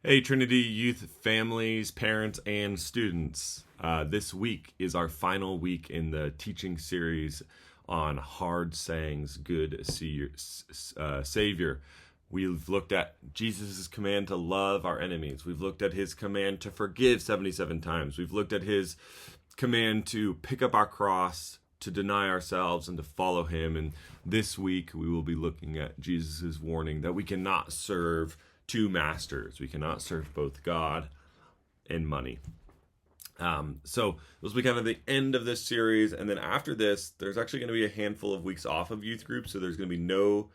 Hey, Trinity Youth families, parents, and students. This week is our final week in the teaching series on hard sayings, good Savior. We've looked at Jesus' command to love our enemies. We've looked at his command to forgive 77 times. We've looked at his command to pick up our cross, to deny ourselves, and to follow him. And this week we will be looking at Jesus' warning that we cannot serve two masters. We cannot serve both God and money. So this will be kind of the end of this series, and then after this, there's actually going to be a handful of weeks off of youth group. So there's going to be no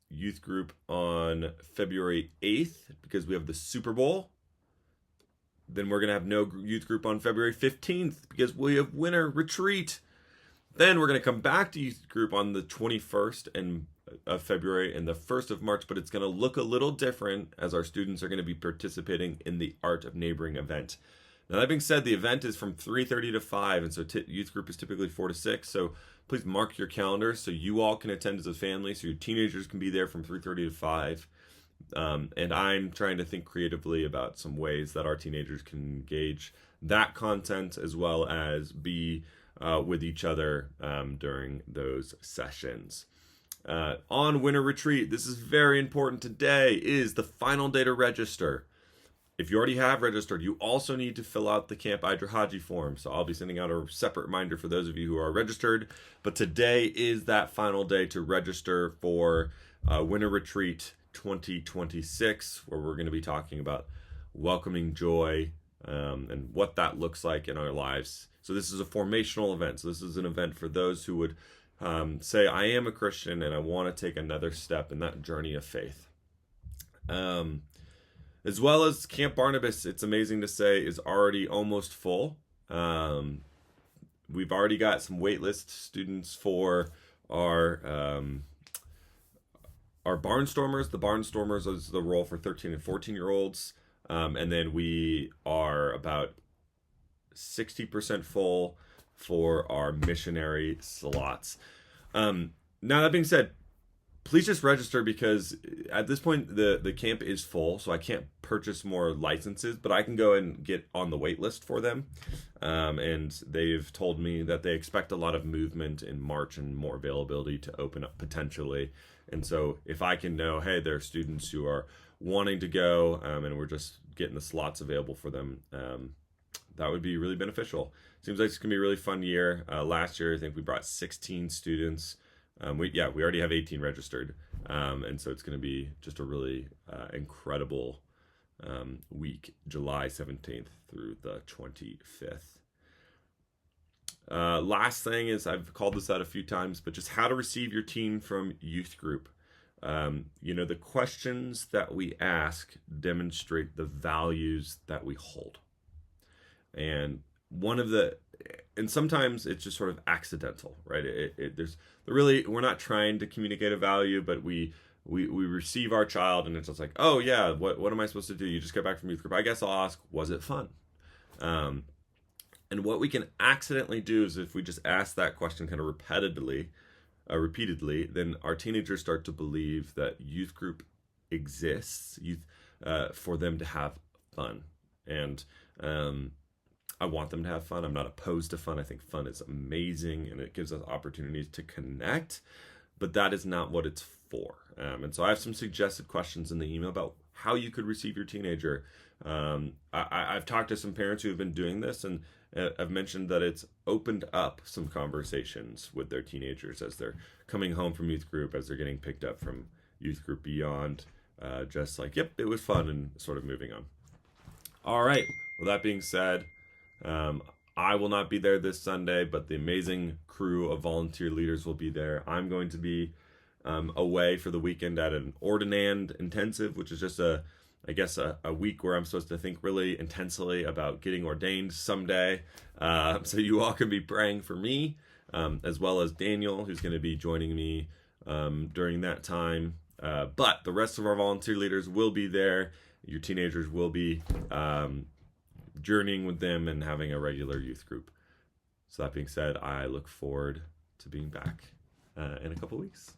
youth group on February 8th because we have the Super Bowl. Then we're going to have no youth group on February 15th because we have winter retreat. Then we're going to come back to youth group on the 21st of February and the 1st of March, but it's going to look a little different as our students are going to be participating in the Art of Neighboring event. Now, that being said, the event is from 3:30 to 5, and so youth group is typically 4 to 6. So please mark your calendars so you all can attend as a family, so your teenagers can be there from 3:30 to 5. And I'm trying to think creatively about some ways that our teenagers can engage that content as well as be with each other during those sessions. On winter retreat, this is very important. Today is the final day to register. If you already have registered, you also need to fill out the Camp Idrahaji form. So I'll be sending out a separate reminder for those of you who are registered. But today is that final day to register for winter retreat 2026, where we're going to be talking about welcoming joy and what that looks like in our lives. So this is a formational event. So this is an event for those who would say, I am a Christian and I want to take another step in that journey of faith. As well as Camp Barnabas, it's amazing to say, is already almost full. We've already got some waitlist students for our Barnstormers. The Barnstormers is the role for 13 and 14-year-olds. And then we are about 60% full for our missionary slots. Now, that being said, please just register because at this point the camp is full, so I can't purchase more licenses, but I can go and get on the wait list for them. And they've told me that they expect a lot of movement in March and more availability to open up potentially. And so if I can know, hey, there are students who are wanting to go and we're just getting the slots available for them, that would be really beneficial. Seems like it's going to be a really fun year. Last year, I think we brought 16 students. We already have 18 registered. And so it's going to be just a really incredible week, July 17th through the 25th. Last thing is, I've called this out a few times, but just how to receive your teen from youth group. The questions that we ask demonstrate the values that we hold. And sometimes it's just sort of accidental, right? We're not trying to communicate a value, but we receive our child and it's just like, oh yeah, what am I supposed to do? You just got back from youth group. I guess I'll ask, was it fun? And what we can accidentally do is if we just ask that question kind of repeatedly, then our teenagers start to believe that youth group exists for them to have fun. And I want them to have fun. I'm not opposed to fun. I think fun is amazing and it gives us opportunities to connect, but that is not what it's for. And so I have some suggested questions in the email about how you could receive your teenager. I've talked to some parents who have been doing this, and I've mentioned that it's opened up some conversations with their teenagers as they're coming home from youth group, as they're getting picked up from youth group beyond, just like, yep, it was fun, and sort of moving on. All right. Well, that being said, I will not be there this Sunday, but the amazing crew of volunteer leaders will be there. I'm going to be away for the weekend at an Ordinand intensive, which is just a week where I'm supposed to think really intensely about getting ordained someday. So you all can be praying for me, as well as Daniel, who's going to be joining me during that time. But the rest of our volunteer leaders will be there. Your teenagers will be journeying with them and having a regular youth group. So that being said, I look forward to being back in a couple weeks.